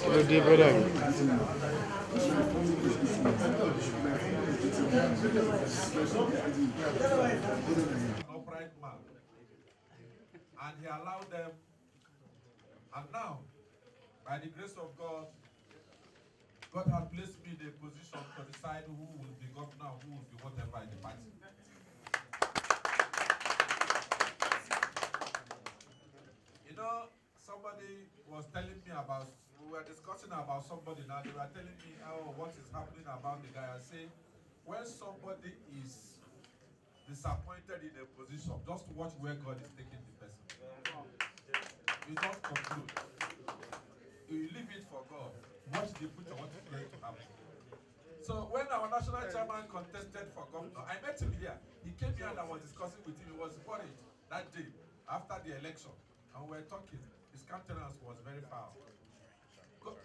Kilo dé bọ́dà mi. Upright man, and he allowed them, and now, by the grace of God, God has placed me in a position to decide who will be governor, who will be whatever in the party. You know, somebody was telling me about, we were discussing about somebody now, they were telling me, oh, what is happening about the guy. I say, when somebody is disappointed in a position, just watch where God is taking the person. You don't conclude. You leave it for God. Watch the future, what is going to happen. So when our national chairman contested for governor, I met him here. He came here and I was discussing with him. He was worried that day after the election. And we were talking. His countenance was very foul.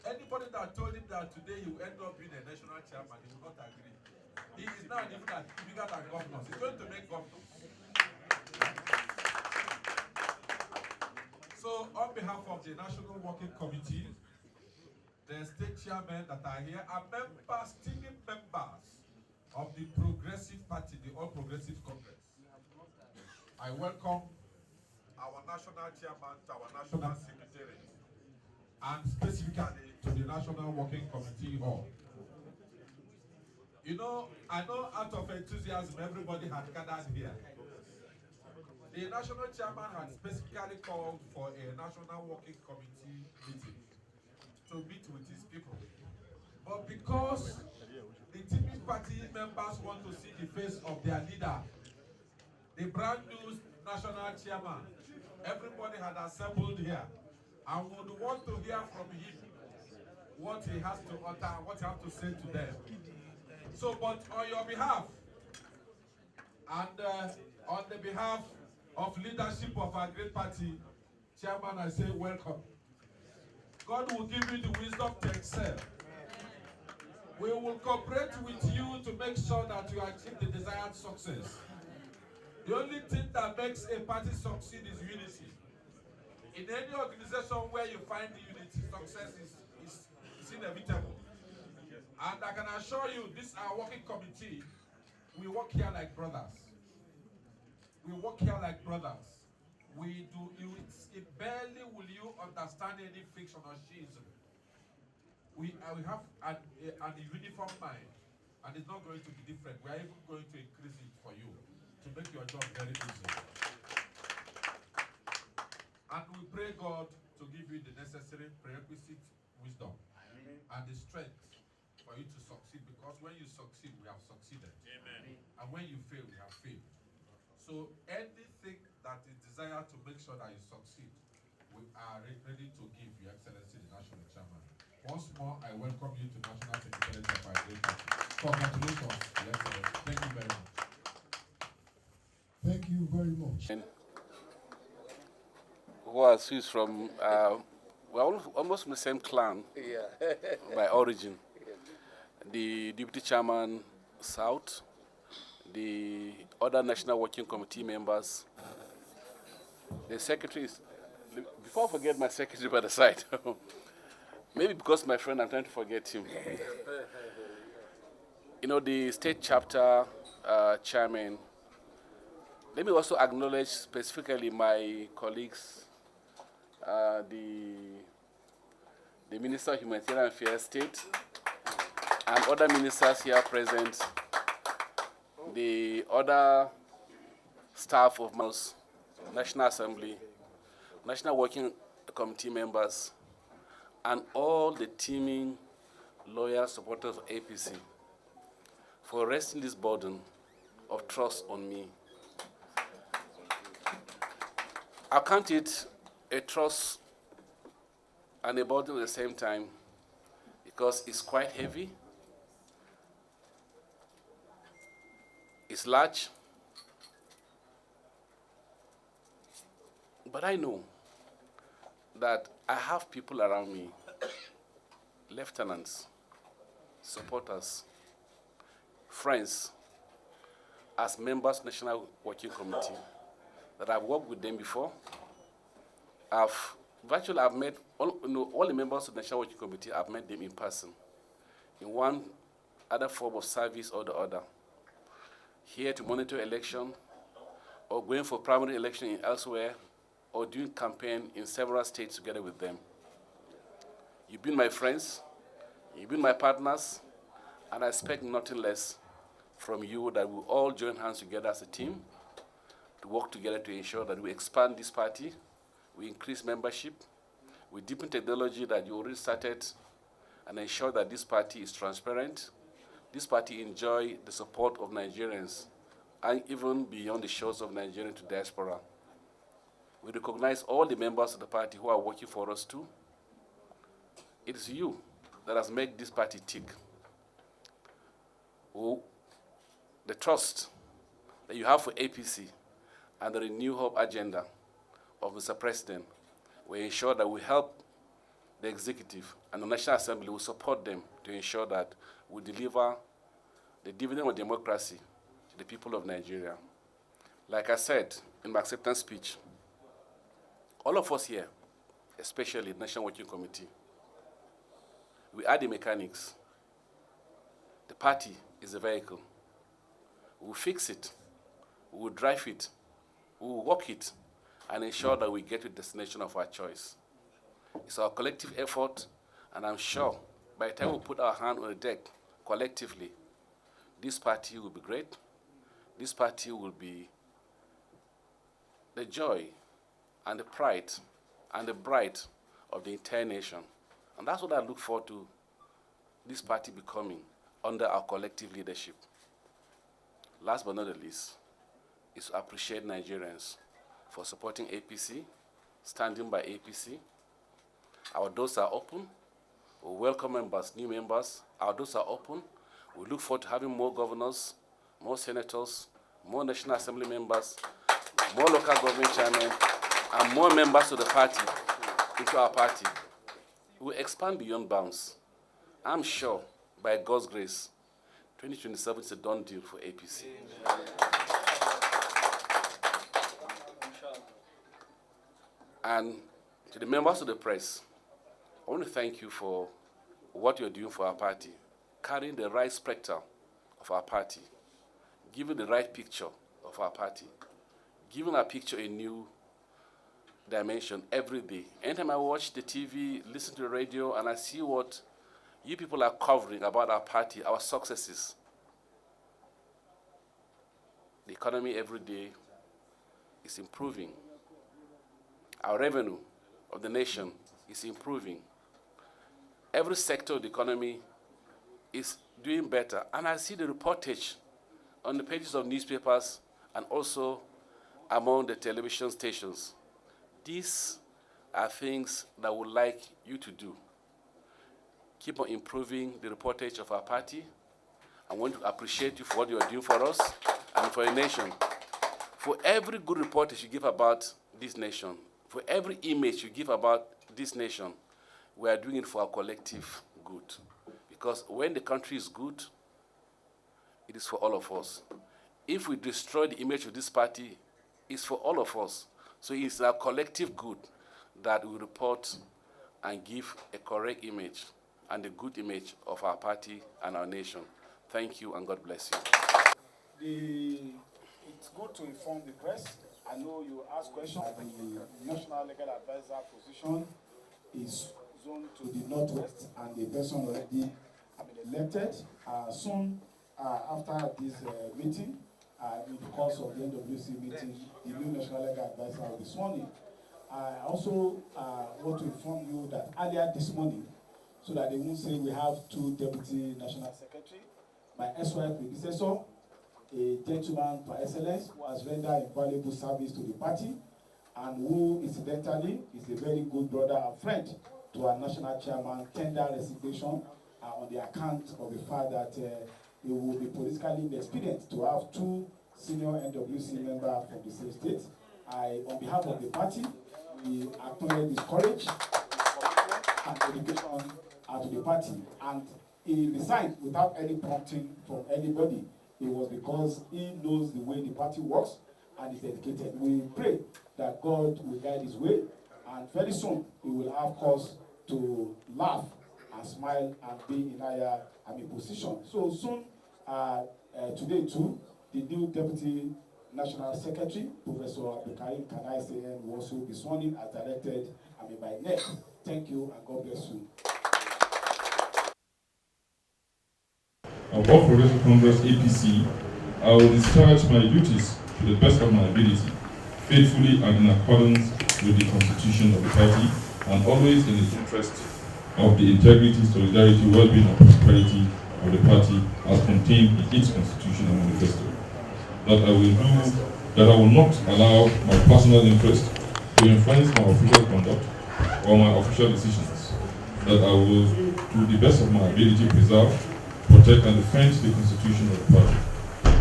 Anybody that told him that today he will end up being a national chairman, he will not agree. He is now even bigger than governors. He's going to make governors. So on behalf of the National Working Committee, the state chairmen that are here are members, steaming members of the Progressive Party, the All Progressive Congress. I welcome our national chairman to our national secretary, and specifically to the National Working Committee Hall. You know, I know out of enthusiasm, everybody had gathered here. The national chairman had specifically called for a National Working Committee meeting to meet with his people. But because the teaming party members want to see the face of their leader, the brand new national chairman, everybody had assembled here and would want to hear from him what he has to utter, what he has to say to them. So, but on your behalf, and on the behalf of leadership of our great party, chairman, I say welcome. God will give you the wisdom to excel. We will cooperate with you to make sure that you achieve the desired success. The only thing that makes a party succeed is unity. In any organization where you find the unity, success is inevitable. And I can assure you, this our working committee, we work here like brothers. We work here like brothers. We do, it barely will you understand any fiction or schism. We have an uniform mind, and it's not going to be different. We are even going to increase it for you to make your job very easy. And we pray God to give you the necessary prerequisite wisdom and the strength for you to succeed, because when you succeed, we have succeeded. Amen. And when you fail, we have failed. So anything that is desired to make sure that you succeed, we are ready to give Your Excellency the National Chairman. Once more, I welcome you to National Secretary of our great party. Congratulations, Your Excellency. Thank you very much. Thank you very much. Who's from, we're almost from the same clan by origin. The Deputy Chairman, South, the other National Working Committee members, the secretaries. Before I forget my secretary by the side, maybe because my friend, I'm trying to forget him. You know, the state chapter chairman. Let me also acknowledge specifically my colleagues, the Minister of Humanitarian Affairs State, and other ministers here present, the other staff of National Assembly, National Working Committee members, and all the teaming loyal supporters of APC for resting this burden of trust on me. I count it a trust and a burden at the same time because it's quite heavy, it's large, but I know that I have people around me, lieutenants, supporters, friends, as members of the National Working Committee, that I've worked with them before. I've Virtually, I've met all the members of the National Working Committee. I've met them in person, in one other form of service or the other. Here to monitor election, or going for primary election elsewhere, or doing campaign in several states together with them. You've been my friends, you've been my partners, and I expect nothing less from you that we all join hands together as a team to work together to ensure that we expand this party, we increase membership, we deepen technology that you already started, and ensure that this party is transparent. This party enjoys the support of Nigerians, and even beyond the shores of Nigeria to diaspora. We recognize all the members of the party who are working for us too. It is you that has made this party tick. The trust that you have for APC and the Renew Hope agenda of Mr. President will ensure that we help the executive and the National Assembly will support them to ensure that we deliver the dividend of democracy to the people of Nigeria. Like I said in my acceptance speech, all of us here, especially the National Working Committee, we are the mechanics. The party is the vehicle. We will fix it, we will drive it, we will walk it, and ensure that we get to the destination of our choice. It's our collective effort, and I'm sure by the time we put our hand on the deck collectively, this party will be great. This party will be the joy and the pride and the bride of the entire nation. And that's what I look forward to this party becoming under our collective leadership. Last but not the least, is to appreciate Nigerians for supporting APC, standing by APC. Our doors are open. We welcome members, new members. Our doors are open. We look forward to having more governors, more senators, more National Assembly members, more local government chairmen, and more members of the party into our party. We will expand beyond bounds. I'm sure, by God's grace, 2027 is a done deal for APC. And to the members of the press, I want to thank you for what you're doing for our party, carrying the right spectre of our party, giving the right picture of our party, giving our picture a new dimension every day. Anytime I watch the TV, listen to the radio, and I see what you people are covering about our party, our successes, the economy every day is improving. Our revenue of the nation is improving. Every sector of the economy is doing better. And I see the reportage on the pages of newspapers and also among the television stations. These are things that I would like you to do. Keep on improving the reportage of our party. I want to appreciate you for what you are doing for us and for the nation. For every good reportage you give about this nation, for every image you give about this nation, we are doing it for our collective good. Because when the country is good, it is for all of us. If we destroy the image of this party, it's for all of us. So it's our collective good that we report and give a correct image and a good image of our party and our nation. Thank you and God bless you. It's good to inform the press. I know you asked questions. The National Legal Advisor position is zoned to the northwest, and the person already have been elected. Soon after this meeting, in the course of the NWC meeting, the new National Legal Advisor will be sworn in. I also want to inform you that earlier this morning, so that they won't say we have two deputy national secretary, my ex-wife predecessor, a gentleman par excellence who has rendered invaluable service to the party and who incidentally is a very good brother and friend to our national chairman, tender resignation on the account of the fact that it will be politically inexpedient to have two senior NWC members from the same state. On behalf of the party, we acknowledge his courage and dedication to the party, and he resigned without any prompting from anybody. It was because he knows the way the party works and is dedicated. We pray that God will guide his way And very soon, we will have cause to laugh and smile and be in higher position. So soon, today too, the new Deputy National Secretary, Professor Mgbeke, will also be sworn in as directed by NEC. Thank you and God bless you. All Progressive Congress APC, I will discharge my duties to the best of my ability, faithfully and in accordance with the Constitution of the party, and always in the interest of the integrity, solidarity, well-being, and prosperity of the party as contained in its Constitution and manifesto. That I will not allow my personal interest to influence my official conduct or my official decisions. That I will, to the best of my ability, preserve, protect, and defend the Constitution of the party.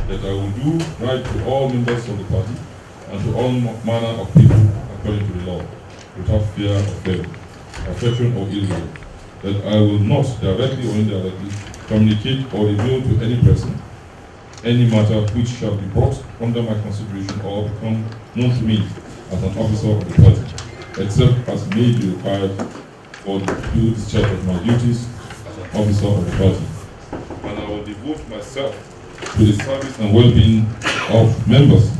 That I will do right to all members of the party and to all manner of people according to the law, without fear of favor, affection, or ill will. That I will not directly or indirectly communicate or reveal to any person any matter which shall be brought under my consideration or become known to me as an officer of the party, except as may be required for the due discharge of my duties as an officer of the party. And I will devote myself to the service and well-being of members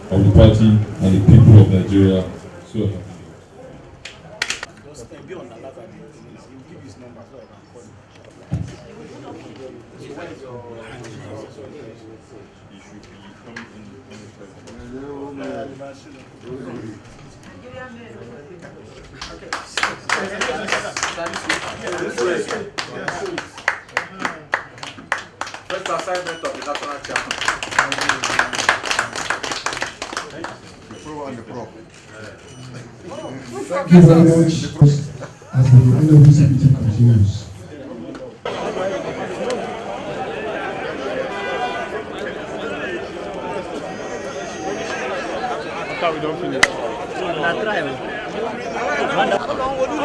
of the party and the people of Nigeria. So First assignment of the national chairman. Thank you very much. As the NWC meeting continues. We don't finish. How long will you